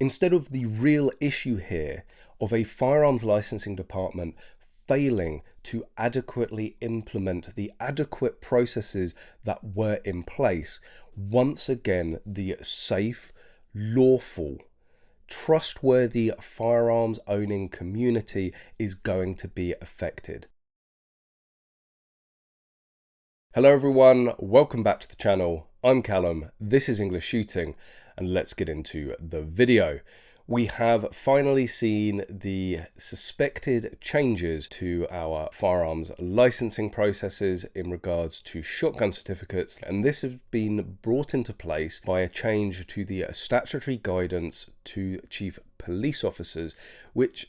instead of the real issue here of a firearms licensing department failing to adequately implement the adequate processes that were in place, once again, the safe, lawful, trustworthy firearms owning community is going to be affected. Hello everyone, welcome back to the channel. I'm Callum, this is English Shooting, and let's get into the video. We have finally seen the suspected changes to our firearms licensing processes in regards to shotgun certificates, and this has been brought into place by a change to the statutory guidance to chief police officers, which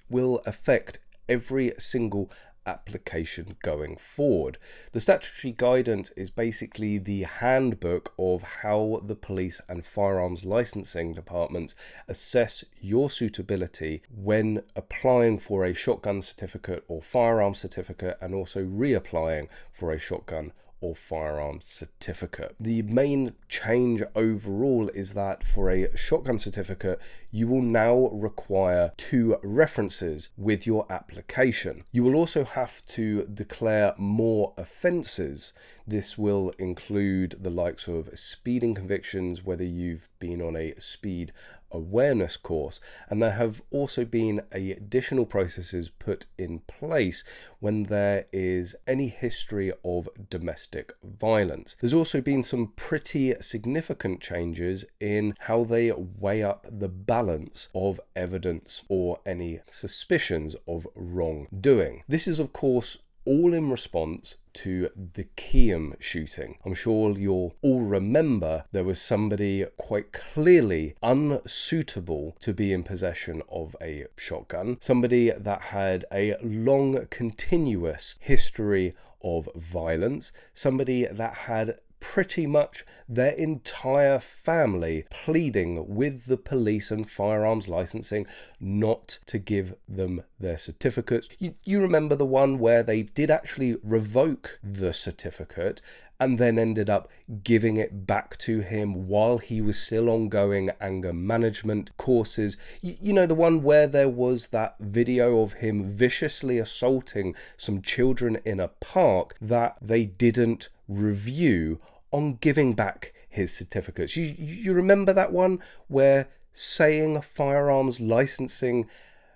will affect every single application going forward. The statutory guidance is basically the handbook of how the police and firearms licensing departments assess your suitability when applying for a shotgun certificate or firearm certificate, and also reapplying for a shotgun or firearms certificate. The main change overall is that for a shotgun certificate, you will now require 2 references with your application. You will also have to declare more offences. This will include the likes of speeding convictions, whether you've been on a speed awareness course, and there have also been additional processes put in place when there is any history of domestic violence. There's also been some pretty significant changes in how they weigh up the balance of evidence or any suspicions of wrongdoing. This is of course all in response to the Keyham shooting. I'm sure you'll all remember there was somebody quite clearly unsuitable to be in possession of a shotgun, somebody that had a long continuous history of violence, somebody that had pretty much their entire family pleading with the police and firearms licensing not to give them their certificates. You remember the one where they did actually revoke the certificate and then ended up giving it back to him while he was still ongoing anger management courses. You know, the one where there was that video of him viciously assaulting some children in a park that they didn't review on giving back his certificates. You remember that one where saying firearms licensing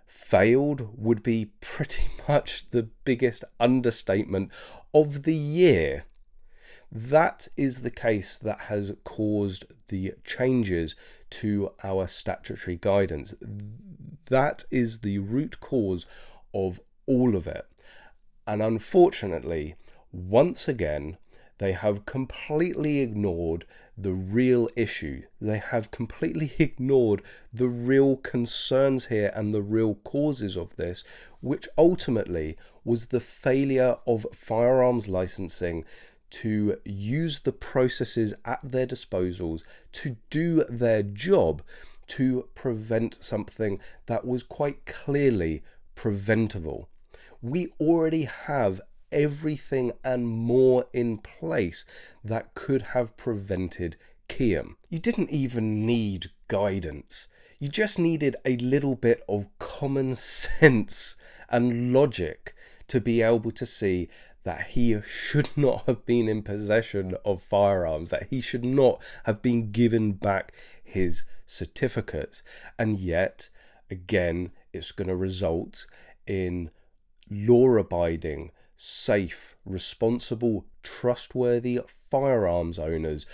failed would be pretty much the biggest understatement of the year? That is the case that has caused the changes to our statutory guidance. That is the root cause of all of it. And unfortunately, once again, they have completely ignored the real issue. They have completely ignored the real concerns here and the real causes of this, which ultimately was the failure of firearms licensing to use the processes at their disposals to do their job to prevent something that was quite clearly preventable. We already have everything and more in place that could have prevented Keyham. You didn't even need guidance. You just needed a little bit of common sense and logic to be able to see that he should not have been in possession of firearms, that he should not have been given back his certificates. And yet, again, it's going to result in law-abiding, safe, responsible, trustworthy firearms owners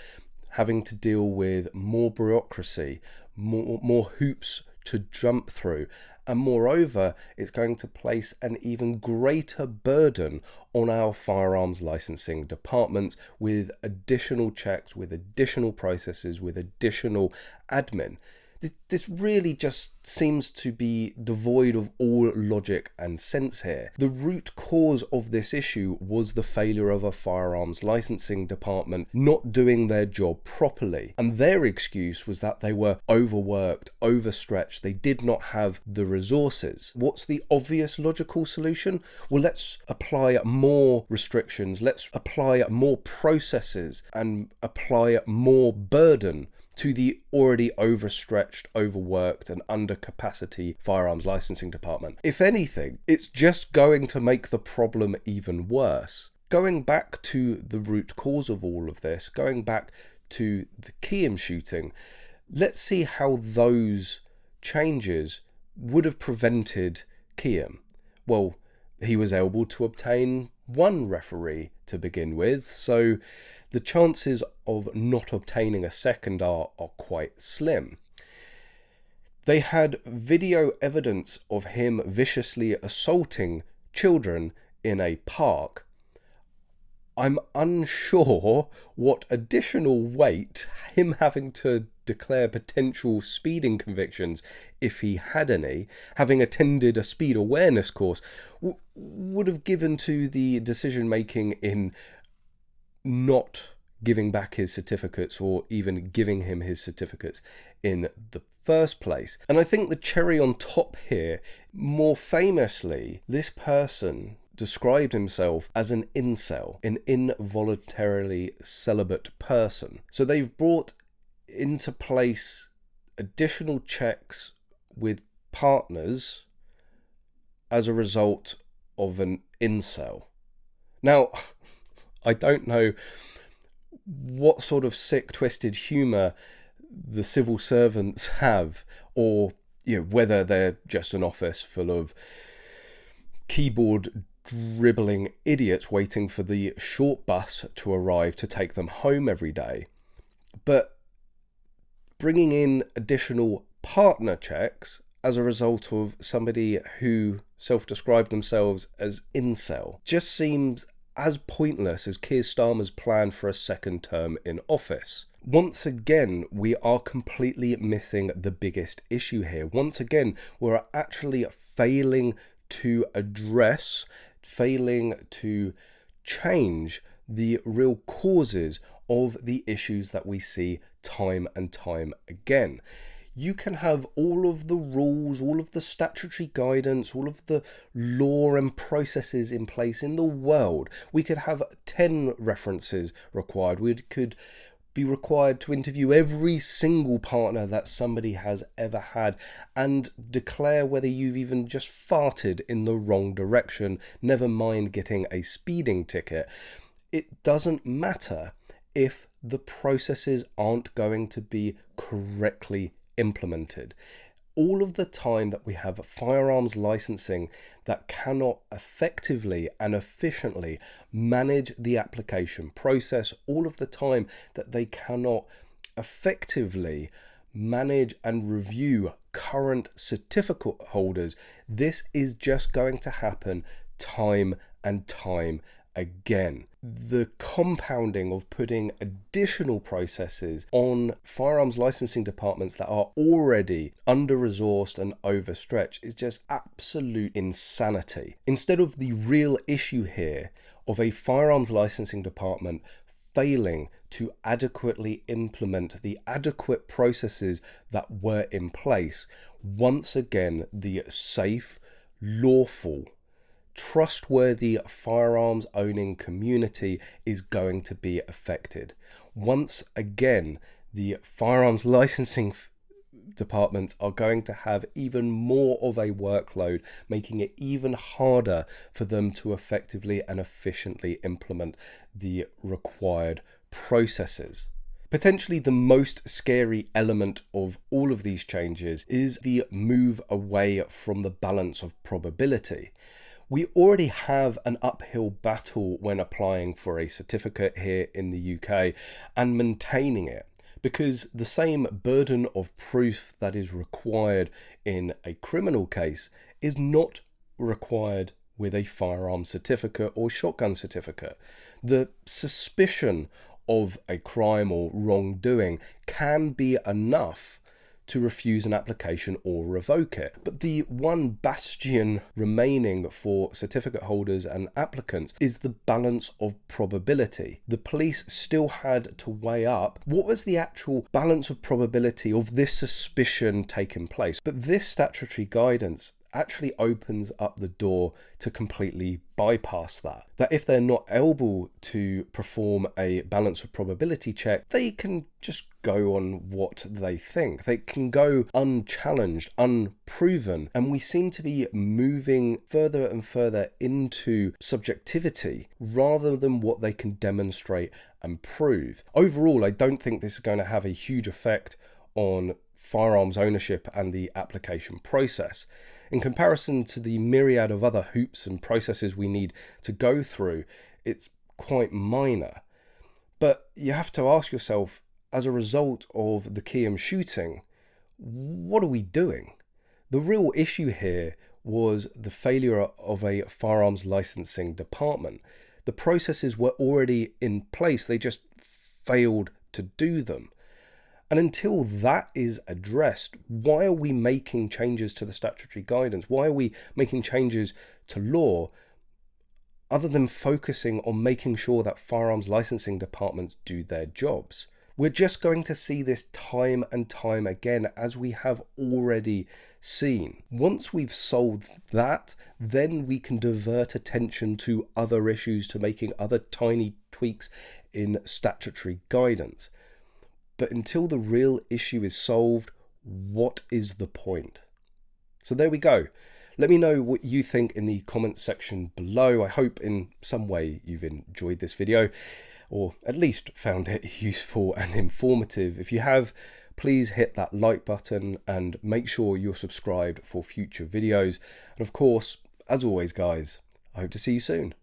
having to deal with more bureaucracy, more hoops to jump through, and moreover, it's going to place an even greater burden on our firearms licensing departments with additional checks, with additional processes, with additional admin. This really just seems to be devoid of all logic and sense here. The root cause of this issue was the failure of a firearms licensing department not doing their job properly. And their excuse was that they were overworked, overstretched, they did not have the resources. What's the obvious logical solution? Well, let's apply more restrictions, let's apply more processes and apply more burden to the already overstretched, overworked and under capacity firearms licensing department. If anything, it's just going to make the problem even worse. Going back to the root cause of all of this, going back to the Keyham shooting, let's see how those changes would have prevented Keyham. Well, he was able to obtain one referee to begin with, so the chances of not obtaining a second are quite slim. They had video evidence of him viciously assaulting children in a park. I'm unsure what additional weight him having to declare potential speeding convictions, if he had any, having attended a speed awareness course, would have given to the decision making in not giving back his certificates or even giving him his certificates in the first place. And I think the cherry on top here, more famously, this person described himself as an incel, an involuntarily celibate person. So they've brought into place additional checks with partners as a result of an incel. Now, I don't know what sort of sick, twisted humour the civil servants have, or whether they're just an office full of keyboard dribbling idiots waiting for the short bus to arrive to take them home every day. But bringing in additional partner checks as a result of somebody who self-described themselves as incel just seems as pointless as Keir Starmer's plan for a second term in office. Once again, we are completely missing the biggest issue here. Once again, we're actually failing to address, failing to change the real causes of the issues that we see time and time again. You can have all of the rules, all of the statutory guidance, all of the law and processes in place in the world. We could have 10 references required. We could be required to interview every single partner that somebody has ever had and declare whether you've even just farted in the wrong direction, never mind getting a speeding ticket. It doesn't matter if the processes aren't going to be correctly implemented. All of the time that we have firearms licensing that cannot effectively and efficiently manage the application process, all of the time that they cannot effectively manage and review current certificate holders, this is just going to happen time and time again. The compounding of putting additional processes on firearms licensing departments that are already under-resourced and overstretched is just absolute insanity. Instead of the real issue here of a firearms licensing department failing to adequately implement the adequate processes that were in place, once again, the safe, lawful, trustworthy firearms owning community is going to be affected. Once again, the firearms licensing departments are going to have even more of a workload, making it even harder for them to effectively and efficiently implement the required processes. Potentially the most scary element of all of these changes is the move away from the balance of probability. We already have an uphill battle when applying for a certificate here in the UK and maintaining it, because the same burden of proof that is required in a criminal case is not required with a firearm certificate or shotgun certificate. The suspicion of a crime or wrongdoing can be enough to refuse an application or revoke it. But the one bastion remaining for certificate holders and applicants is the balance of probability. The police still had to weigh up what was the actual balance of probability of this suspicion taking place. But this statutory guidance actually opens up the door to completely bypass that. That if they're not able to perform a balance of probability check, they can just go on what they think. They can go unchallenged, unproven, and we seem to be moving further and further into subjectivity rather than what they can demonstrate and prove. Overall, I don't think this is going to have a huge effect on firearms ownership and the application process. In comparison to the myriad of other hoops and processes we need to go through, it's quite minor. But you have to ask yourself, as a result of the Keyham shooting, what are we doing? The real issue here was the failure of a firearms licensing department. The processes were already in place, they just failed to do them. And until that is addressed, why are we making changes to the statutory guidance? Why are we making changes to law other than focusing on making sure that firearms licensing departments do their jobs? We're just going to see this time and time again, as we have already seen. Once we've solved that, then we can divert attention to other issues, to making other tiny tweaks in statutory guidance. But until the real issue is solved, what is the point? So there we go. Let me know what you think in the comments section below. I hope in some way you've enjoyed this video, or at least found it useful and informative. If you have, please hit that like button and make sure you're subscribed for future videos. And of course, as always guys, I hope to see you soon.